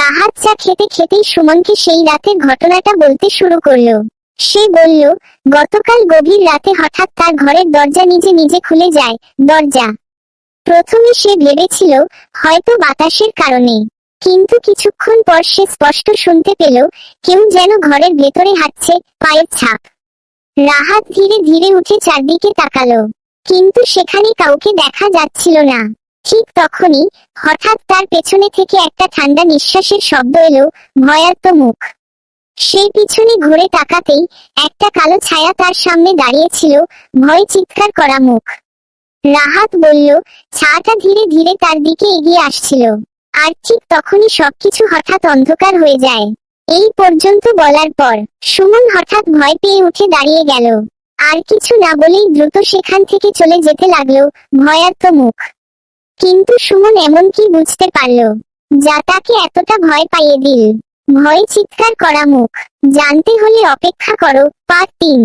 রাহাত চা খেতে খেতেই সুমনকে সেই রাতের ঘটনাটা বলতে শুরু করলো। সে বলল, গতকাল গভীর রাতে হঠাৎ তার ঘরের দরজা নিজে নিজে খুলে যায়। দরজা প্রথমে সে ভেবেছিল হয়তো বাতাসের কারণে, কিন্তু কিছুক্ষণ পর সে স্পষ্ট শুনতে পেল কেউ যেন ঘরের ভেতরে হাঁটছে, পায়ের ছাপ। রাহাত ধীরে ধীরে উঠে চারদিকে তাকালো, কিন্তু সেখানে কাউকে দেখা যাচ্ছিল না। ঠিক তখনই হঠাৎ তার পেছনে থেকে একটা ঠান্ডা নিঃশ্বাসের শব্দ এলো, ভয়ার্ত মুখ। সে পিছনে ঘুরে তাকাতেই একটা কালো ছায়া তার সামনে দাঁড়িয়েছিল, ভয়ে চিৎকার করা মুখ। রাহাত বলল, ছায়াটা ধীরে ধীরে তার দিকে এগিয়ে আসছিল। আর ঠিক তখনই সবকিছু হঠাৎ অন্ধকার হয়ে যায়। এই পর্যন্ত বলার পর সুমন হঠাৎ ভয় পেয়ে উঠে দাঁড়িয়ে গেল। আর কিছু না বলেই দ্রুত সেখান থেকে চলে যেতে লাগলো, ভয়ার্ত মুখ। কিন্তু সুমন এমন কি বুঝতে পারল যা তাকে এতটা ভয় পাইয়ে দিল? ভয়ে চিৎকার করা মুখ। জানতে হলে অপেক্ষা করো, পার্ট 3।